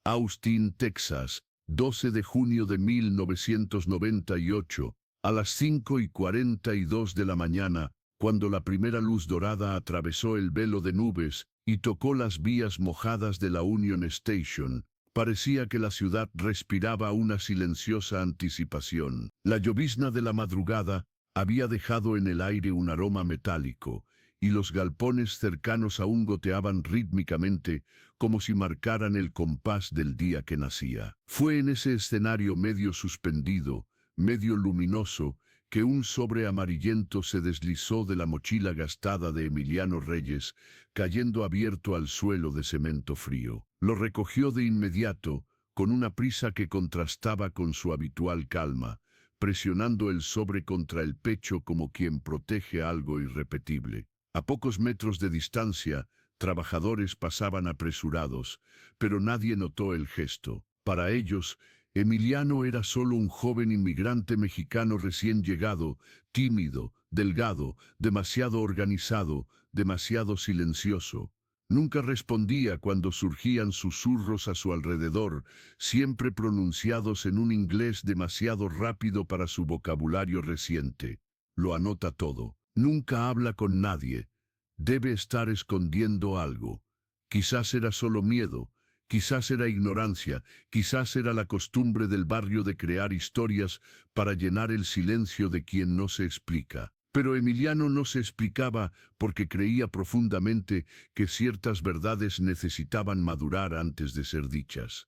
Austin, Texas, 12 de junio de 1998, a las 5:42 de la mañana, cuando la primera luz dorada atravesó el velo de nubes y tocó las vías mojadas de la Union Station, parecía que la ciudad respiraba una silenciosa anticipación. La llovizna de la madrugada había dejado en el aire un aroma metálico, y los galpones cercanos aún goteaban rítmicamente, como si marcaran el compás del día que nacía. Fue en ese escenario medio suspendido, medio luminoso, que un sobre amarillento se deslizó de la mochila gastada de Emiliano Reyes, cayendo abierto al suelo de cemento frío. Lo recogió de inmediato, con una prisa que contrastaba con su habitual calma, presionando el sobre contra el pecho como quien protege algo irrepetible. A pocos metros de distancia, trabajadores pasaban apresurados, pero nadie notó el gesto. Para ellos, Emiliano era solo un joven inmigrante mexicano recién llegado, tímido, delgado, demasiado organizado, demasiado silencioso. Nunca respondía cuando surgían susurros a su alrededor, siempre pronunciados en un inglés demasiado rápido para su vocabulario reciente. Lo anota todo. Nunca habla con nadie. Debe estar escondiendo algo. Quizás era solo miedo, quizás era ignorancia, quizás era la costumbre del barrio de crear historias para llenar el silencio de quien no se explica. Pero Emiliano no se explicaba porque creía profundamente que ciertas verdades necesitaban madurar antes de ser dichas.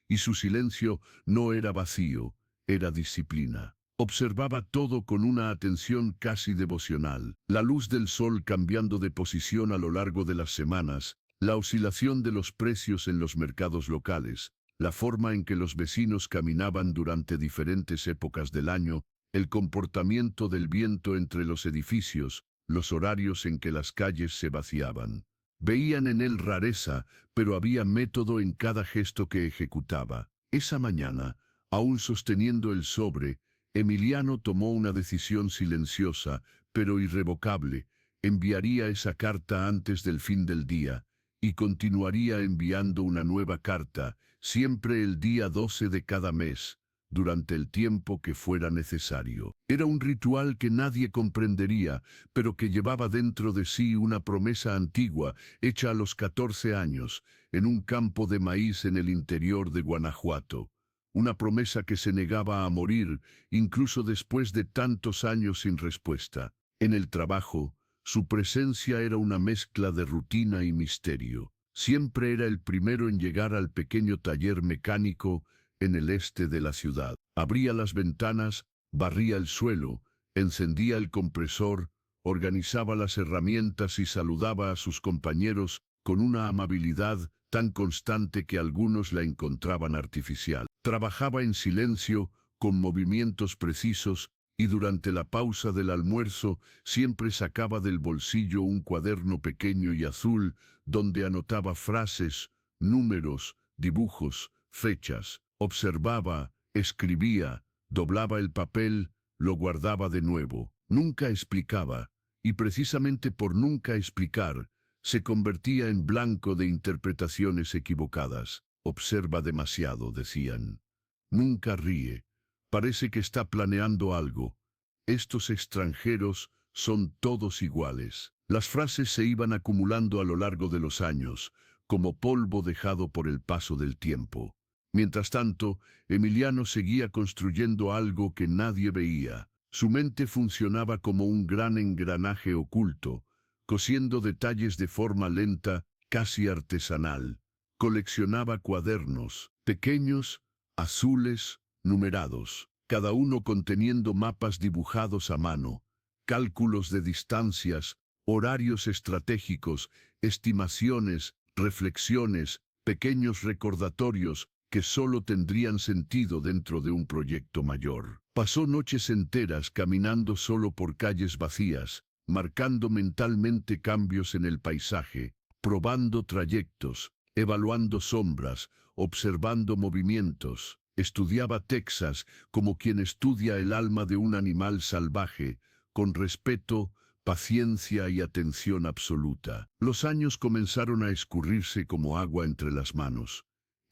Y su silencio no era vacío, era disciplina. Observaba todo con una atención casi devocional. La luz del sol cambiando de posición a lo largo de las semanas, la oscilación de los precios en los mercados locales, la forma en que los vecinos caminaban durante diferentes épocas del año, el comportamiento del viento entre los edificios, los horarios en que las calles se vaciaban. Veían en él rareza, pero había método en cada gesto que ejecutaba. Esa mañana, aún sosteniendo el sobre, Emiliano tomó una decisión silenciosa, pero irrevocable. Enviaría esa carta antes del fin del día, y continuaría enviando una nueva carta, siempre el día 12 de cada mes, durante el tiempo que fuera necesario. Era un ritual que nadie comprendería, pero que llevaba dentro de sí una promesa antigua, hecha a los 14 años, en un campo de maíz en el interior de Guanajuato. Una promesa que se negaba a morir, incluso después de tantos años sin respuesta. En el trabajo, su presencia era una mezcla de rutina y misterio. Siempre era el primero en llegar al pequeño taller mecánico en el este de la ciudad. Abría las ventanas, barría el suelo, encendía el compresor, organizaba las herramientas y saludaba a sus compañeros con una amabilidad tan constante que algunos la encontraban artificial. Trabajaba en silencio, con movimientos precisos, y durante la pausa del almuerzo siempre sacaba del bolsillo un cuaderno pequeño y azul donde anotaba frases, números, dibujos, fechas. Observaba, escribía, doblaba el papel, lo guardaba de nuevo. Nunca explicaba, y precisamente por nunca explicar, se convertía en blanco de interpretaciones equivocadas. Observa demasiado, decían. Nunca ríe. Parece que está planeando algo. Estos extranjeros son todos iguales. Las frases se iban acumulando a lo largo de los años, como polvo dejado por el paso del tiempo. Mientras tanto, Emiliano seguía construyendo algo que nadie veía. Su mente funcionaba como un gran engranaje oculto, cosiendo detalles de forma lenta, casi artesanal. Coleccionaba cuadernos, pequeños, azules, numerados, cada uno conteniendo mapas dibujados a mano, cálculos de distancias, horarios estratégicos, estimaciones, reflexiones, pequeños recordatorios que solo tendrían sentido dentro de un proyecto mayor. Pasó noches enteras caminando solo por calles vacías, marcando mentalmente cambios en el paisaje, probando trayectos, evaluando sombras, observando movimientos. Estudiaba Texas como quien estudia el alma de un animal salvaje, con respeto, paciencia y atención absoluta. Los años comenzaron a escurrirse como agua entre las manos.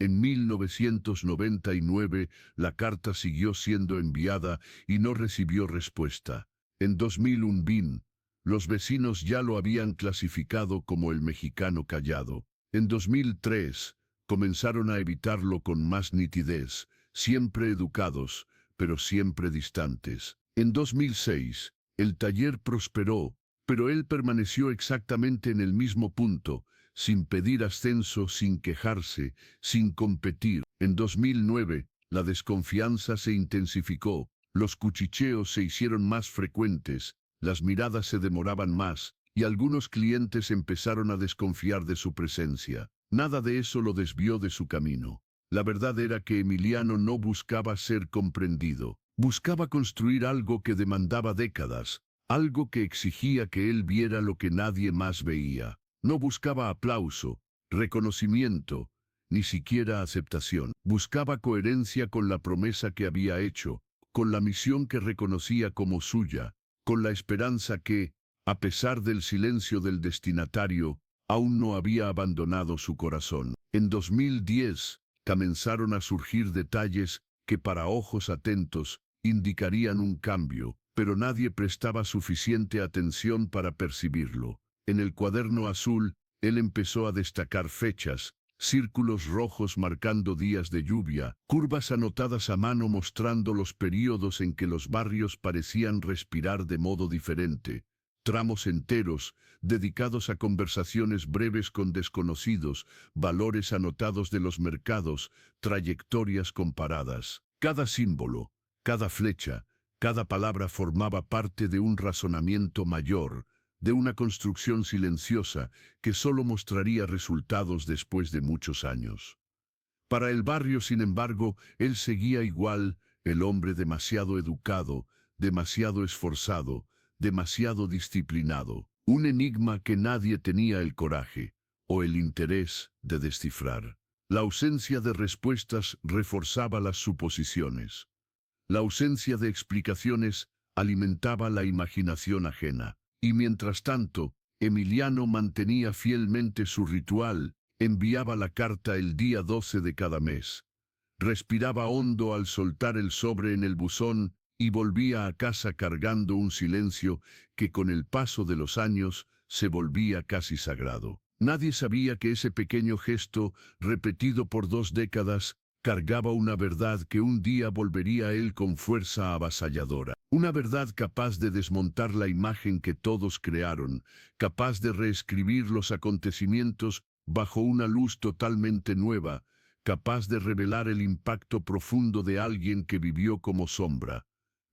En 1999, la carta siguió siendo enviada y no recibió respuesta. En 2001, los vecinos ya lo habían clasificado como el mexicano callado. En 2003, comenzaron a evitarlo con más nitidez, siempre educados, pero siempre distantes. En 2006, el taller prosperó, pero él permaneció exactamente en el mismo punto, sin pedir ascenso, sin quejarse, sin competir. En 2009, la desconfianza se intensificó, los cuchicheos se hicieron más frecuentes, las miradas se demoraban más, y algunos clientes empezaron a desconfiar de su presencia. Nada de eso lo desvió de su camino. La verdad era que Emiliano no buscaba ser comprendido. Buscaba construir algo que demandaba décadas, algo que exigía que él viera lo que nadie más veía. No buscaba aplauso, reconocimiento, ni siquiera aceptación. Buscaba coherencia con la promesa que había hecho, con la misión que reconocía como suya, con la esperanza que, a pesar del silencio del destinatario, aún no había abandonado su corazón. En 2010, comenzaron a surgir detalles que para ojos atentos indicarían un cambio, pero nadie prestaba suficiente atención para percibirlo. En el cuaderno azul, él empezó a destacar fechas, círculos rojos marcando días de lluvia, curvas anotadas a mano mostrando los períodos en que los barrios parecían respirar de modo diferente, tramos enteros dedicados a conversaciones breves con desconocidos, valores anotados de los mercados, trayectorias comparadas. Cada símbolo, cada flecha, cada palabra formaba parte de un razonamiento mayor, de una construcción silenciosa que solo mostraría resultados después de muchos años. Para el barrio, sin embargo, él seguía igual, el hombre demasiado educado, demasiado esforzado, demasiado disciplinado, un enigma que nadie tenía el coraje o el interés de descifrar. La ausencia de respuestas reforzaba las suposiciones. La ausencia de explicaciones alimentaba la imaginación ajena. Y mientras tanto, Emiliano mantenía fielmente su ritual, enviaba la carta el día 12 de cada mes. Respiraba hondo al soltar el sobre en el buzón y volvía a casa cargando un silencio que con el paso de los años se volvía casi sagrado. Nadie sabía que ese pequeño gesto, repetido por 2 décadas, cargaba una verdad que un día volvería a él con fuerza avasalladora. Una verdad capaz de desmontar la imagen que todos crearon, capaz de reescribir los acontecimientos bajo una luz totalmente nueva, capaz de revelar el impacto profundo de alguien que vivió como sombra,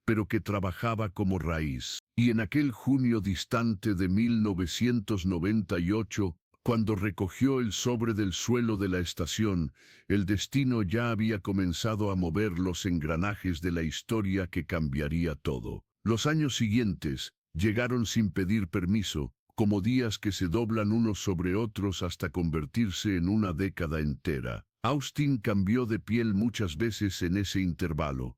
pero que trabajaba como raíz. Y en aquel junio distante de 1998, cuando recogió el sobre del suelo de la estación, el destino ya había comenzado a mover los engranajes de la historia que cambiaría todo. Los años siguientes llegaron sin pedir permiso, como días que se doblan unos sobre otros hasta convertirse en una década entera. Austin cambió de piel muchas veces en ese intervalo,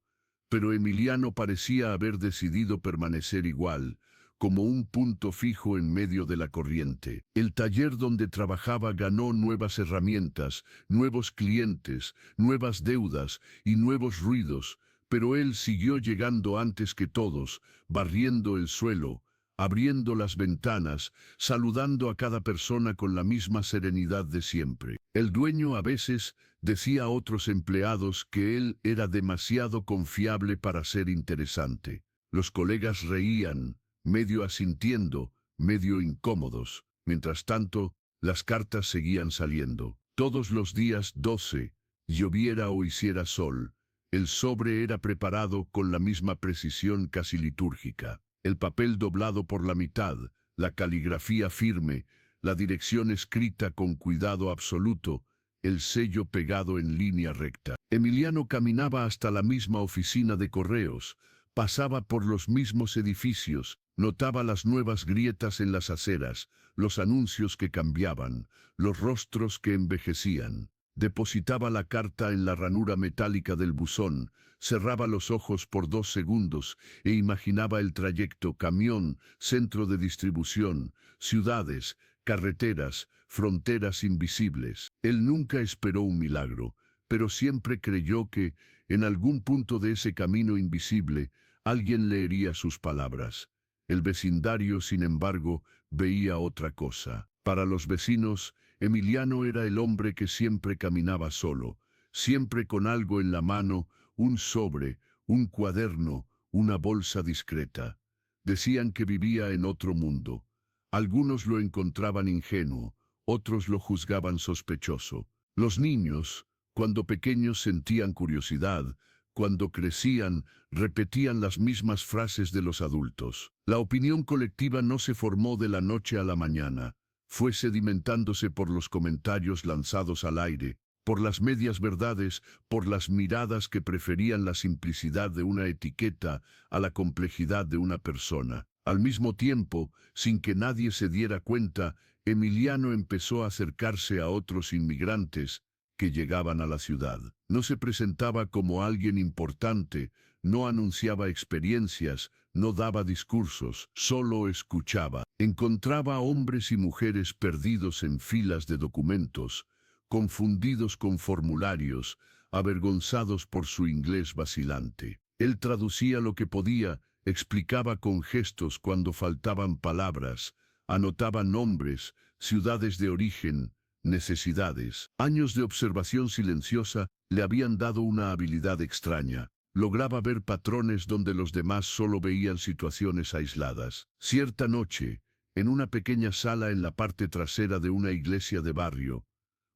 pero Emiliano parecía haber decidido permanecer igual, como un punto fijo en medio de la corriente. El taller donde trabajaba ganó nuevas herramientas, nuevos clientes, nuevas deudas y nuevos ruidos, pero él siguió llegando antes que todos, barriendo el suelo, abriendo las ventanas, saludando a cada persona con la misma serenidad de siempre. El dueño a veces decía a otros empleados que él era demasiado confiable para ser interesante. Los colegas reían, medio asintiendo, medio incómodos. Mientras tanto, las cartas seguían saliendo. Todos los días 12, lloviera o hiciera sol, el sobre era preparado con la misma precisión casi litúrgica. El papel doblado por la mitad, la caligrafía firme, la dirección escrita con cuidado absoluto, el sello pegado en línea recta. Emiliano caminaba hasta la misma oficina de correos, pasaba por los mismos edificios, notaba las nuevas grietas en las aceras, los anuncios que cambiaban, los rostros que envejecían. Depositaba la carta en la ranura metálica del buzón, cerraba los ojos por 2 segundos e imaginaba el trayecto: camión, centro de distribución, ciudades, carreteras, fronteras invisibles. Él nunca esperó un milagro, pero siempre creyó que, en algún punto de ese camino invisible, alguien leería sus palabras. El vecindario, sin embargo, veía otra cosa. Para los vecinos, Emiliano era el hombre que siempre caminaba solo, siempre con algo en la mano, un sobre, un cuaderno, una bolsa discreta. Decían que vivía en otro mundo. Algunos lo encontraban ingenuo, otros lo juzgaban sospechoso. Los niños, cuando pequeños, sentían curiosidad. Cuando crecían, repetían las mismas frases de los adultos. La opinión colectiva no se formó de la noche a la mañana. Fue sedimentándose por los comentarios lanzados al aire, por las medias verdades, por las miradas que preferían la simplicidad de una etiqueta a la complejidad de una persona. Al mismo tiempo, sin que nadie se diera cuenta, Emiliano empezó a acercarse a otros inmigrantes que llegaban a la ciudad. No se presentaba como alguien importante, no anunciaba experiencias, no daba discursos, solo escuchaba. Encontraba hombres y mujeres perdidos en filas de documentos, confundidos con formularios, avergonzados por su inglés vacilante. Él traducía lo que podía, explicaba con gestos cuando faltaban palabras, anotaba nombres, ciudades de origen, necesidades. Años de observación silenciosa le habían dado una habilidad extraña. Lograba ver patrones donde los demás solo veían situaciones aisladas. Cierta noche, en una pequeña sala en la parte trasera de una iglesia de barrio,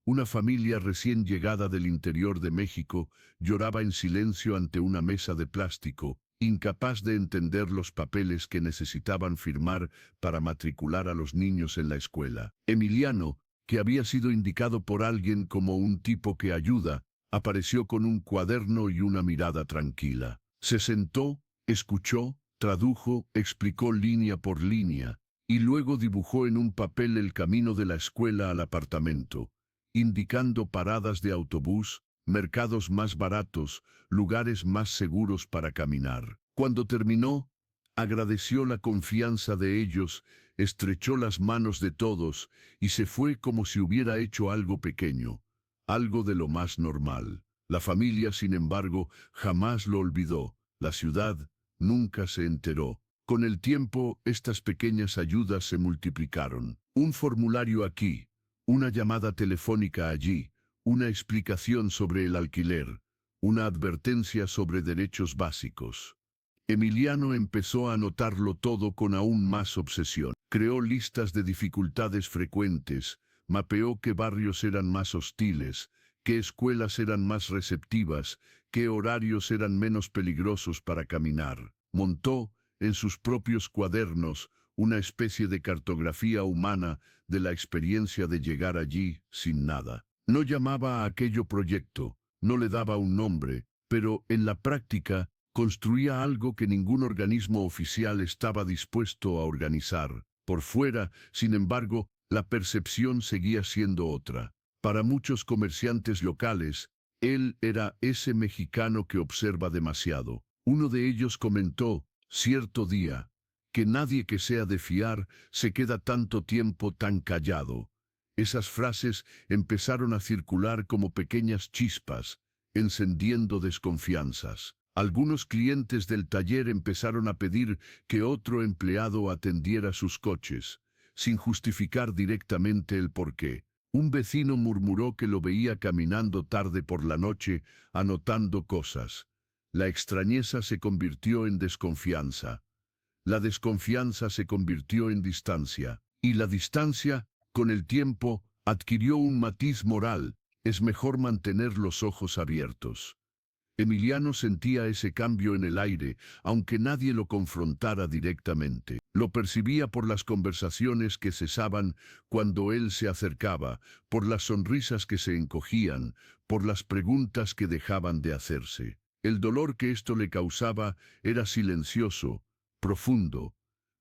una familia recién llegada del interior de México lloraba en silencio ante una mesa de plástico, incapaz de entender los papeles que necesitaban firmar para matricular a los niños en la escuela. Emiliano, que había sido indicado por alguien como un tipo que ayuda, apareció con un cuaderno y una mirada tranquila. Se sentó, escuchó, tradujo, explicó línea por línea, y luego dibujó en un papel el camino de la escuela al apartamento, indicando paradas de autobús, mercados más baratos, lugares más seguros para caminar. Cuando terminó, agradeció la confianza de ellos, estrechó las manos de todos y se fue como si hubiera hecho algo pequeño, algo de lo más normal. La familia, sin embargo, jamás lo olvidó. La ciudad nunca se enteró. Con el tiempo, estas pequeñas ayudas se multiplicaron. Un formulario aquí, una llamada telefónica allí, una explicación sobre el alquiler, una advertencia sobre derechos básicos. Emiliano empezó a anotarlo todo con aún más obsesión. Creó listas de dificultades frecuentes, mapeó qué barrios eran más hostiles, qué escuelas eran más receptivas, qué horarios eran menos peligrosos para caminar. Montó, en sus propios cuadernos, una especie de cartografía humana de la experiencia de llegar allí sin nada. No llamaba a aquello proyecto, no le daba un nombre, pero en la práctica construía algo que ningún organismo oficial estaba dispuesto a organizar. Por fuera, sin embargo, la percepción seguía siendo otra. Para muchos comerciantes locales, él era ese mexicano que observa demasiado. Uno de ellos comentó, cierto día, que nadie que sea de fiar se queda tanto tiempo tan callado. Esas frases empezaron a circular como pequeñas chispas, encendiendo desconfianzas. Algunos clientes del taller empezaron a pedir que otro empleado atendiera sus coches, sin justificar directamente el porqué. Un vecino murmuró que lo veía caminando tarde por la noche, anotando cosas. La extrañeza se convirtió en desconfianza. La desconfianza se convirtió en distancia. Y la distancia, con el tiempo, adquirió un matiz moral. Es mejor mantener los ojos abiertos. Emiliano sentía ese cambio en el aire, aunque nadie lo confrontara directamente. Lo percibía por las conversaciones que cesaban cuando él se acercaba, por las sonrisas que se encogían, por las preguntas que dejaban de hacerse. El dolor que esto le causaba era silencioso, profundo,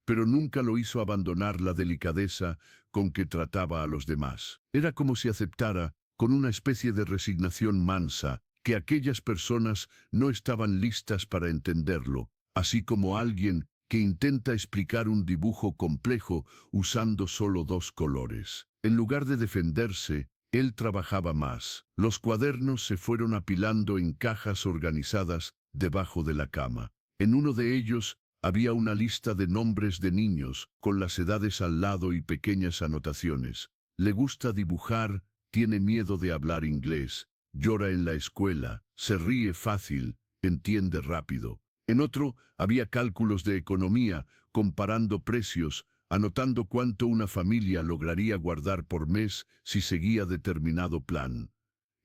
pero nunca lo hizo abandonar la delicadeza con que trataba a los demás. Era como si aceptara, con una especie de resignación mansa, que aquellas personas no estaban listas para entenderlo, así como alguien que intenta explicar un dibujo complejo usando solo dos colores. En lugar de defenderse, él trabajaba más. Los cuadernos se fueron apilando en cajas organizadas debajo de la cama. En uno de ellos había una lista de nombres de niños, con las edades al lado y pequeñas anotaciones. Le gusta dibujar, tiene miedo de hablar inglés, llora en la escuela, se ríe fácil, entiende rápido. En otro había cálculos de economía, comparando precios, anotando cuánto una familia lograría guardar por mes si seguía determinado plan.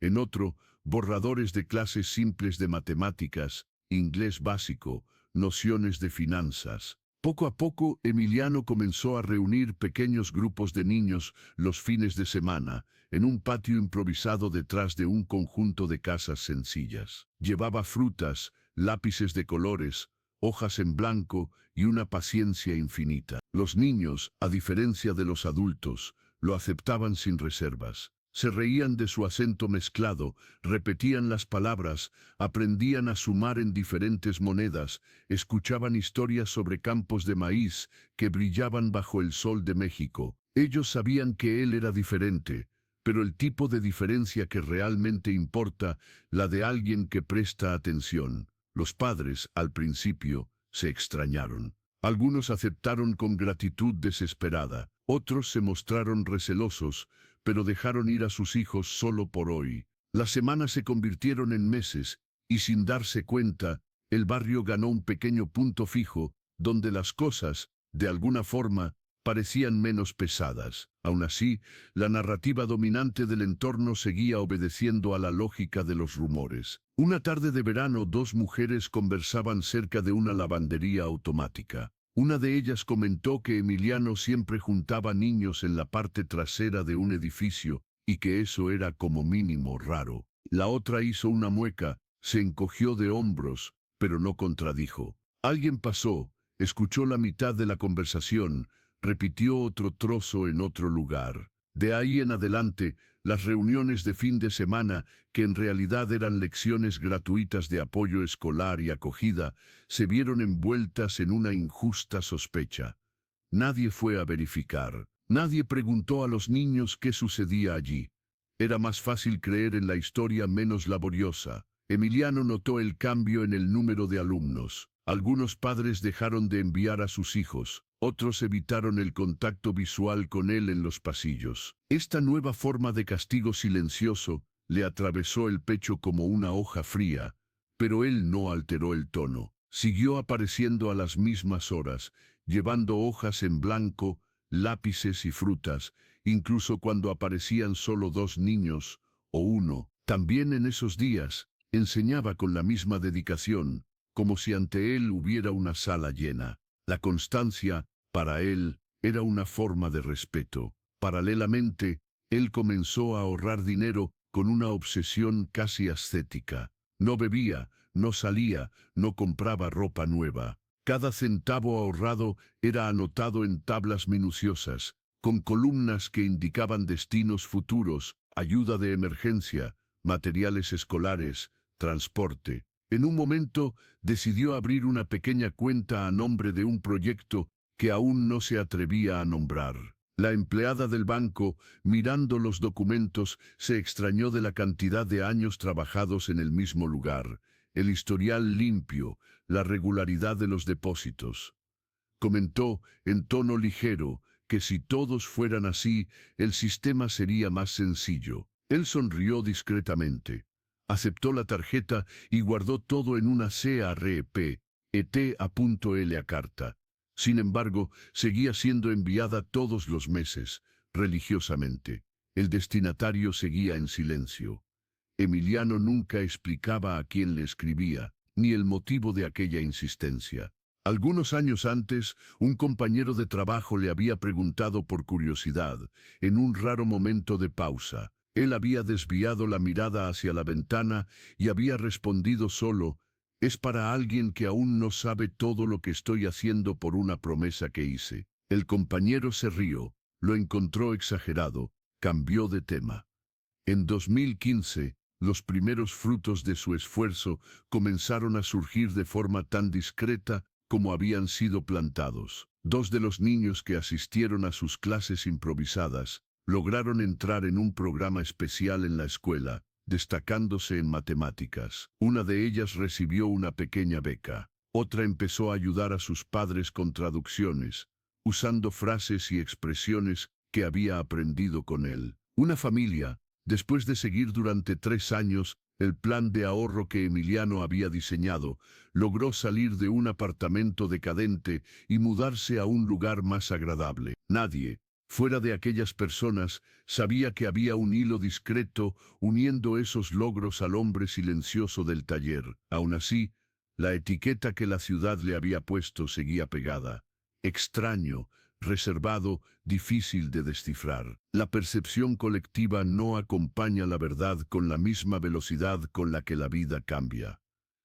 En otro, borradores de clases simples de matemáticas, inglés básico, nociones de finanzas. Poco a poco, Emiliano comenzó a reunir pequeños grupos de niños los fines de semana, en un patio improvisado detrás de un conjunto de casas sencillas. Llevaba frutas, lápices de colores, hojas en blanco y una paciencia infinita. Los niños, a diferencia de los adultos, lo aceptaban sin reservas. Se reían de su acento mezclado, repetían las palabras, aprendían a sumar en diferentes monedas, escuchaban historias sobre campos de maíz que brillaban bajo el sol de México. Ellos sabían que él era diferente, pero el tipo de diferencia que realmente importa, la de alguien que presta atención. Los padres, al principio, se extrañaron. Algunos aceptaron con gratitud desesperada, otros se mostraron recelosos, pero dejaron ir a sus hijos solo por hoy. Las semanas se convirtieron en meses, y sin darse cuenta, el barrio ganó un pequeño punto fijo, donde las cosas, de alguna forma, parecían menos pesadas. Aún así, la narrativa dominante del entorno seguía obedeciendo a la lógica de los rumores. Una tarde de verano, dos mujeres conversaban cerca de una lavandería automática. Una de ellas comentó que Emiliano siempre juntaba niños en la parte trasera de un edificio y que eso era como mínimo raro. La otra hizo una mueca, se encogió de hombros, pero no contradijo. Alguien pasó, escuchó la mitad de la conversación, repitió otro trozo en otro lugar. De ahí en adelante, las reuniones de fin de semana, que en realidad eran lecciones gratuitas de apoyo escolar y acogida, se vieron envueltas en una injusta sospecha. Nadie fue a verificar. Nadie preguntó a los niños qué sucedía allí. Era más fácil creer en la historia menos laboriosa. Emiliano notó el cambio en el número de alumnos. Algunos padres dejaron de enviar a sus hijos. Otros evitaron el contacto visual con él en los pasillos. Esta nueva forma de castigo silencioso le atravesó el pecho como una hoja fría, pero él no alteró el tono. Siguió apareciendo a las mismas horas, llevando hojas en blanco, lápices y frutas, incluso cuando aparecían solo dos niños, o uno. También en esos días, enseñaba con la misma dedicación, como si ante él hubiera una sala llena. La constancia, para él, era una forma de respeto. Paralelamente, él comenzó a ahorrar dinero con una obsesión casi ascética. No bebía, no salía, no compraba ropa nueva. Cada centavo ahorrado era anotado en tablas minuciosas, con columnas que indicaban destinos futuros, ayuda de emergencia, materiales escolares, transporte. En un momento, decidió abrir una pequeña cuenta a nombre de un proyecto que aún no se atrevía a nombrar. La empleada del banco, mirando los documentos, se extrañó de la cantidad de años trabajados en el mismo lugar, el historial limpio, la regularidad de los depósitos. Comentó, en tono ligero, que si todos fueran así, el sistema sería más sencillo. Él sonrió discretamente. Aceptó la tarjeta y guardó todo en una CARP-ET.L carta. Sin embargo, seguía siendo enviada todos los meses, religiosamente. El destinatario seguía en silencio. Emiliano nunca explicaba a quién le escribía, ni el motivo de aquella insistencia. Algunos años antes, un compañero de trabajo le había preguntado por curiosidad, en un raro momento de pausa. Él había desviado la mirada hacia la ventana y había respondido solo: «Es para alguien que aún no sabe todo lo que estoy haciendo por una promesa que hice». El compañero se rió, lo encontró exagerado, cambió de tema. En 2015, los primeros frutos de su esfuerzo comenzaron a surgir de forma tan discreta como habían sido plantados. Dos de los niños que asistieron a sus clases improvisadas, Lograron entrar en un programa especial en la escuela, destacándose en matemáticas. Una de ellas recibió una pequeña beca. Otra empezó a ayudar a sus padres con traducciones, usando frases y expresiones que había aprendido con él. Una familia, después de seguir durante 3 años el plan de ahorro que Emiliano había diseñado, logró salir de un apartamento decadente y mudarse a un lugar más agradable. Nadie, fuera de aquellas personas, sabía que había un hilo discreto uniendo esos logros al hombre silencioso del taller. Aún así, la etiqueta que la ciudad le había puesto seguía pegada. Extraño, reservado, difícil de descifrar. La percepción colectiva no acompaña la verdad con la misma velocidad con la que la vida cambia.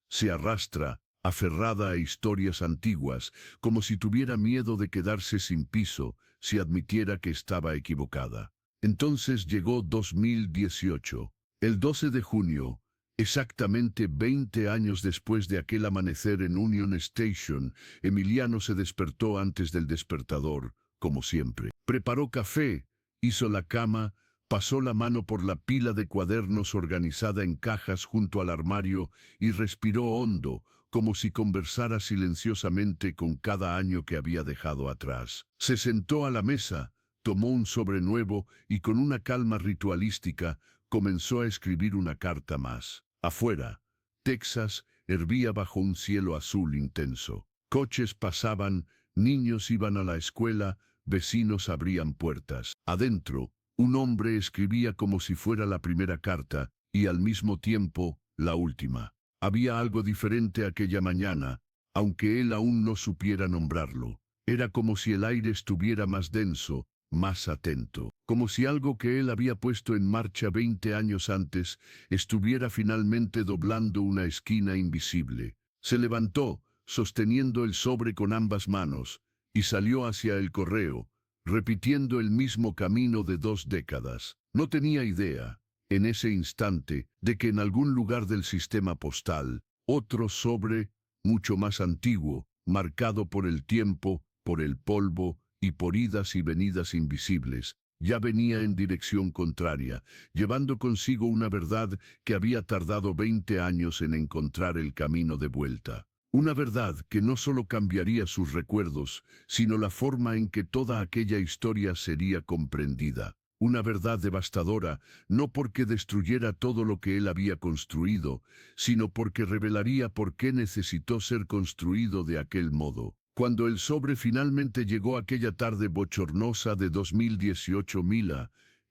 Se arrastra, aferrada a historias antiguas, como si tuviera miedo de quedarse sin piso si admitiera que estaba equivocada. Entonces llegó 2018. El 12 de junio, exactamente 20 años después de aquel amanecer en Union Station, Emiliano se despertó antes del despertador, como siempre. Preparó café, hizo la cama, pasó la mano por la pila de cuadernos organizada en cajas junto al armario y respiró hondo, como si conversara silenciosamente con cada año que había dejado atrás. Se sentó a la mesa, tomó un sobre nuevo y con una calma ritualística comenzó a escribir una carta más. Afuera, Texas hervía bajo un cielo azul intenso. Coches pasaban, niños iban a la escuela, vecinos abrían puertas. Adentro, un hombre escribía como si fuera la primera carta y al mismo tiempo la última. Había algo diferente aquella mañana, aunque él aún no supiera nombrarlo. Era como si el aire estuviera más denso, más atento, como si algo que él había puesto en marcha 20 años antes estuviera finalmente doblando una esquina invisible. Se levantó, sosteniendo el sobre con ambas manos, y salió hacia el correo, repitiendo el mismo camino de 2 décadas. No tenía idea, en ese instante, de que en algún lugar del sistema postal, otro sobre, mucho más antiguo, marcado por el tiempo, por el polvo y por idas y venidas invisibles, ya venía en dirección contraria, llevando consigo una verdad que había tardado 20 años en encontrar el camino de vuelta. Una verdad que no solo cambiaría sus recuerdos, sino la forma en que toda aquella historia sería comprendida. Una verdad devastadora, no porque destruyera todo lo que él había construido, sino porque revelaría por qué necesitó ser construido de aquel modo. Cuando el sobre finalmente llegó aquella tarde bochornosa de 2018,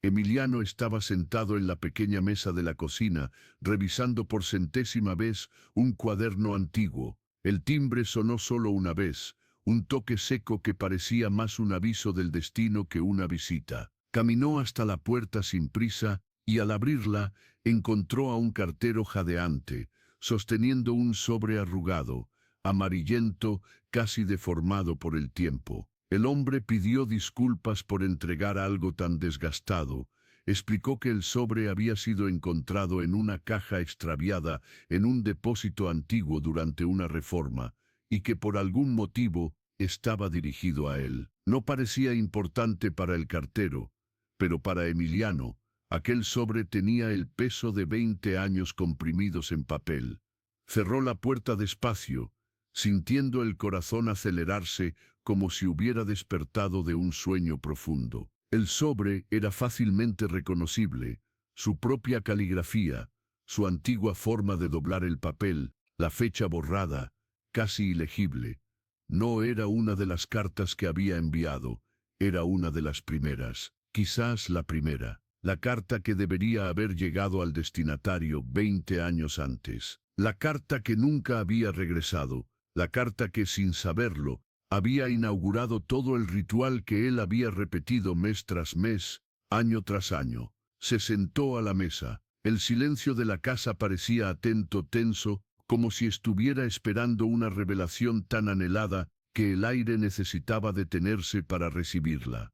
Emiliano estaba sentado en la pequeña mesa de la cocina, revisando por 100ª vez un cuaderno antiguo. El timbre sonó solo una vez, un toque seco que parecía más un aviso del destino que una visita. Caminó hasta la puerta sin prisa y al abrirla encontró a un cartero jadeante, sosteniendo un sobre arrugado, amarillento, casi deformado por el tiempo. El hombre pidió disculpas por entregar algo tan desgastado. Explicó que el sobre había sido encontrado en una caja extraviada en un depósito antiguo durante una reforma, y que por algún motivo estaba dirigido a él. No parecía importante para el cartero, pero para Emiliano, aquel sobre tenía el peso de 20 años comprimidos en papel. Cerró la puerta despacio, sintiendo el corazón acelerarse como si hubiera despertado de un sueño profundo. El sobre era fácilmente reconocible, su propia caligrafía, su antigua forma de doblar el papel, la fecha borrada, casi ilegible. No era una de las cartas que había enviado, era una de las primeras, quizás la primera, la carta que debería haber llegado al destinatario 20 años antes, la carta que nunca había regresado, la carta que, sin saberlo, había inaugurado todo el ritual que él había repetido mes tras mes, año tras año. Se sentó a la mesa. El silencio de la casa parecía atento, tenso, como si estuviera esperando una revelación tan anhelada que el aire necesitaba detenerse para recibirla.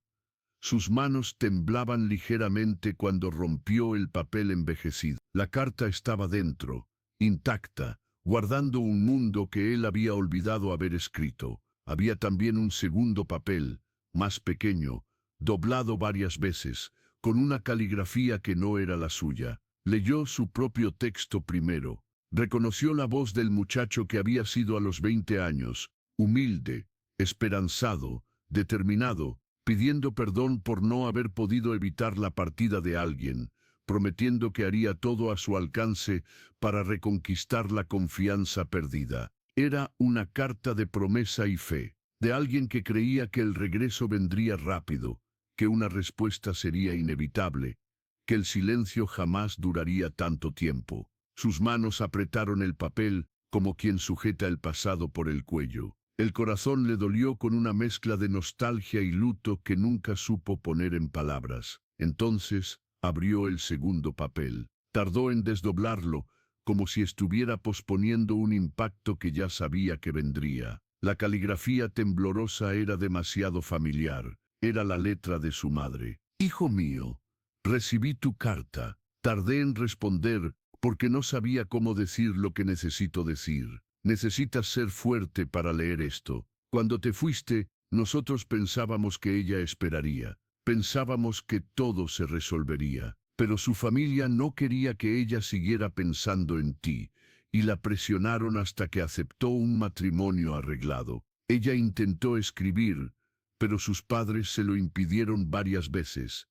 Sus manos temblaban ligeramente cuando rompió el papel envejecido. La carta estaba dentro, intacta, guardando un mundo que él había olvidado haber escrito. Había también un segundo papel, más pequeño, doblado varias veces, con una caligrafía que no era la suya. Leyó su propio texto primero. Reconoció la voz del muchacho que había sido a los 20 años, humilde, esperanzado, determinado, pidiendo perdón por no haber podido evitar la partida de alguien, prometiendo que haría todo a su alcance para reconquistar la confianza perdida. Era una carta de promesa y fe, de alguien que creía que el regreso vendría rápido, que una respuesta sería inevitable, que el silencio jamás duraría tanto tiempo. Sus manos apretaron el papel como quien sujeta el pasado por el cuello. El corazón le dolió con una mezcla de nostalgia y luto que nunca supo poner en palabras. Entonces, abrió el segundo papel. Tardó en desdoblarlo, como si estuviera posponiendo un impacto que ya sabía que vendría. La caligrafía temblorosa era demasiado familiar. Era la letra de su madre. Hijo mío, recibí tu carta. Tardé en responder porque no sabía cómo decir lo que necesito decir. Necesitas ser fuerte para leer esto. Cuando te fuiste, nosotros pensábamos que ella esperaría. Pensábamos que todo se resolvería. Pero su familia no quería que ella siguiera pensando en ti, y la presionaron hasta que aceptó un matrimonio arreglado. Ella intentó escribir, pero sus padres se lo impidieron varias veces.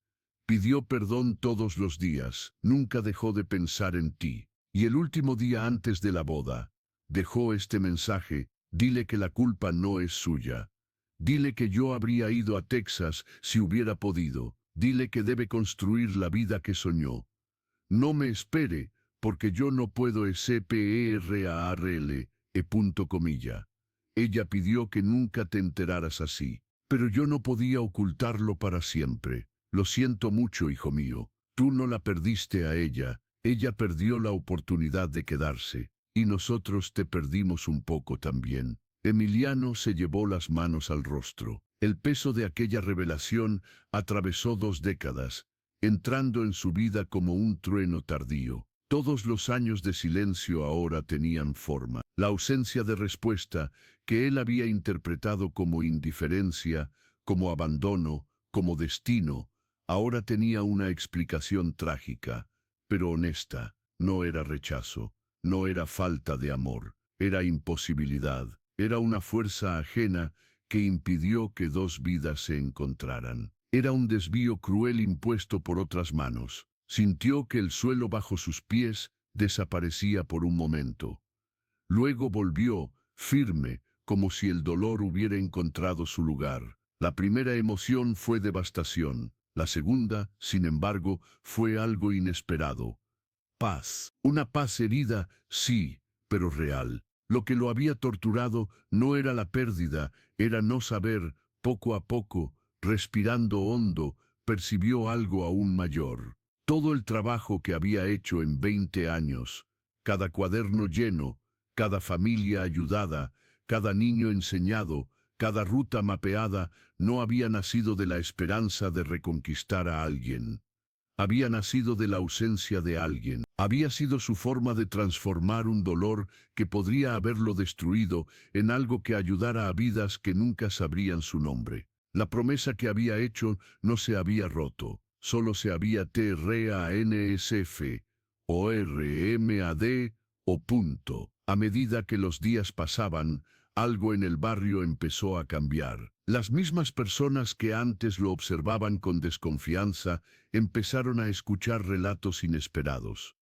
Pidió perdón todos los días, nunca dejó de pensar en ti. Y el último día antes de la boda, dejó este mensaje: dile que la culpa no es suya. Dile que yo habría ido a Texas si hubiera podido. Dile que debe construir la vida que soñó. No me espere, porque yo no puedo esperarle. Ella pidió que nunca te enteraras así, pero yo no podía ocultarlo para siempre. Lo siento mucho, hijo mío. Tú no la perdiste a ella. Ella perdió la oportunidad de quedarse, y nosotros te perdimos un poco también. Emiliano se llevó las manos al rostro. El peso de aquella revelación atravesó 2 décadas, entrando en su vida como un trueno tardío. Todos los años de silencio ahora tenían forma. La ausencia de respuesta, que él había interpretado como indiferencia, como abandono, como destino, ahora tenía una explicación trágica, pero honesta. No era rechazo, no era falta de amor, era imposibilidad, era una fuerza ajena que impidió que 2 vidas se encontraran. Era un desvío cruel impuesto por otras manos. Sintió que el suelo bajo sus pies desaparecía por un momento. Luego volvió, firme, como si el dolor hubiera encontrado su lugar. La primera emoción fue devastación. La segunda, sin embargo, fue algo inesperado. Paz. Una paz herida, sí, pero real. Lo que lo había torturado no era la pérdida, era no saber. Poco a poco, respirando hondo, percibió algo aún mayor. Todo el trabajo que había hecho en 20 años, cada cuaderno lleno, cada familia ayudada, cada niño enseñado, cada ruta mapeada, no había nacido de la esperanza de reconquistar a alguien. Había nacido de la ausencia de alguien. Había sido su forma de transformar un dolor que podría haberlo destruido en algo que ayudara a vidas que nunca sabrían su nombre. La promesa que había hecho no se había roto, solo se había transf, o rmad, o punto. A medida que los días pasaban, algo en el barrio empezó a cambiar. Las mismas personas que antes lo observaban con desconfianza empezaron a escuchar relatos inesperados.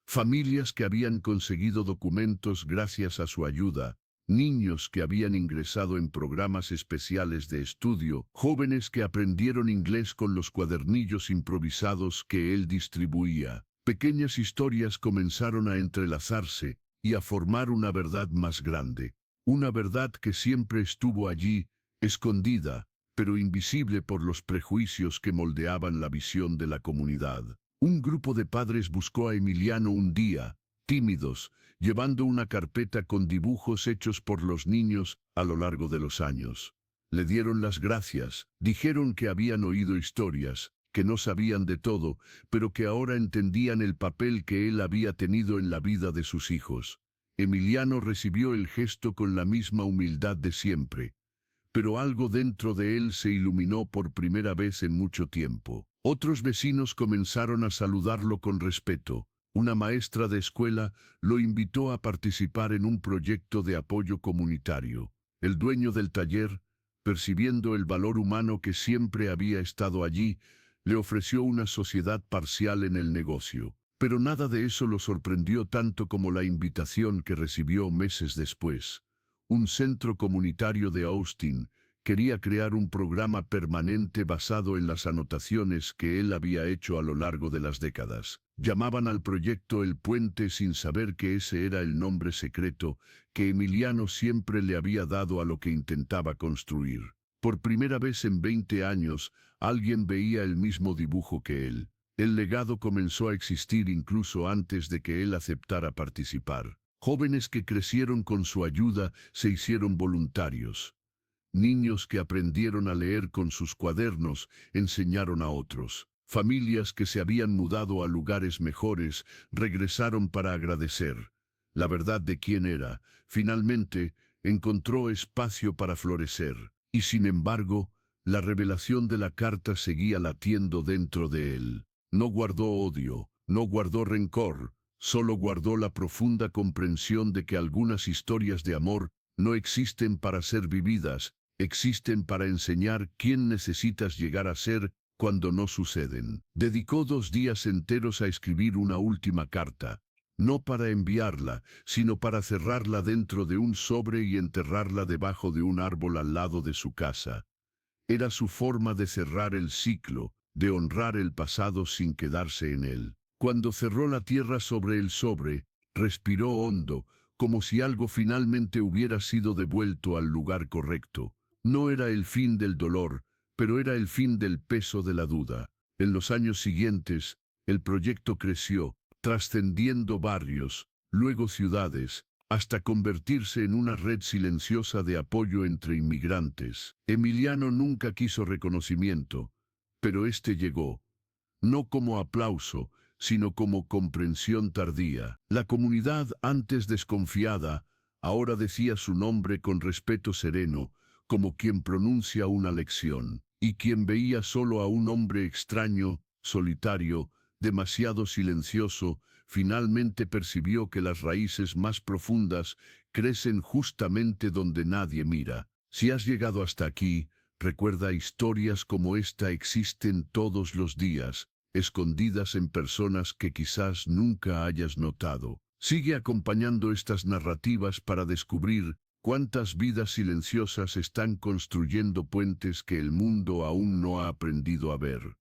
Familias que habían conseguido documentos gracias a su ayuda, niños que habían ingresado en programas especiales de estudio, jóvenes que aprendieron inglés con los cuadernillos improvisados que él distribuía. Pequeñas historias comenzaron a entrelazarse y a formar una verdad más grande. Una verdad que siempre estuvo allí, escondida, pero invisible por los prejuicios que moldeaban la visión de la comunidad. Un grupo de padres buscó a Emiliano un día, tímidos, llevando una carpeta con dibujos hechos por los niños a lo largo de los años. Le dieron las gracias, dijeron que habían oído historias, que no sabían de todo, pero que ahora entendían el papel que él había tenido en la vida de sus hijos. Emiliano recibió el gesto con la misma humildad de siempre, pero algo dentro de él se iluminó por primera vez en mucho tiempo. Otros vecinos comenzaron a saludarlo con respeto. Una maestra de escuela lo invitó a participar en un proyecto de apoyo comunitario. El dueño del taller, percibiendo el valor humano que siempre había estado allí, le ofreció una sociedad parcial en el negocio. Pero nada de eso lo sorprendió tanto como la invitación que recibió meses después. Un centro comunitario de Austin quería crear un programa permanente basado en las anotaciones que él había hecho a lo largo de las décadas. Llamaban al proyecto El Puente sin saber que ese era el nombre secreto que Emiliano siempre le había dado a lo que intentaba construir. Por primera vez en 20 años, alguien veía el mismo dibujo que él. El legado comenzó a existir incluso antes de que él aceptara participar. Jóvenes que crecieron con su ayuda se hicieron voluntarios. Niños que aprendieron a leer con sus cuadernos enseñaron a otros. Familias que se habían mudado a lugares mejores regresaron para agradecer. La verdad de quién era, finalmente, encontró espacio para florecer. Y sin embargo, la revelación de la carta seguía latiendo dentro de él. No guardó odio, no guardó rencor, solo guardó la profunda comprensión de que algunas historias de amor no existen para ser vividas, existen para enseñar quién necesitas llegar a ser cuando no suceden. Dedicó 2 días enteros a escribir una última carta, no para enviarla, sino para cerrarla dentro de un sobre y enterrarla debajo de un árbol al lado de su casa. Era su forma de cerrar el ciclo, de honrar el pasado sin quedarse en él. Cuando cerró la tierra sobre el sobre, respiró hondo, como si algo finalmente hubiera sido devuelto al lugar correcto. No era el fin del dolor, pero era el fin del peso de la duda. En los años siguientes, el proyecto creció, trascendiendo barrios, luego ciudades, hasta convertirse en una red silenciosa de apoyo entre inmigrantes. Emiliano nunca quiso reconocimiento, pero este llegó, no como aplauso, sino como comprensión tardía. La comunidad, antes desconfiada, ahora decía su nombre con respeto sereno, como quien pronuncia una lección, y quien veía solo a un hombre extraño, solitario, demasiado silencioso, finalmente percibió que las raíces más profundas crecen justamente donde nadie mira. Si has llegado hasta aquí, recuerda, historias como esta existen todos los días, escondidas en personas que quizás nunca hayas notado. Sigue acompañando estas narrativas para descubrir cuántas vidas silenciosas están construyendo puentes que el mundo aún no ha aprendido a ver.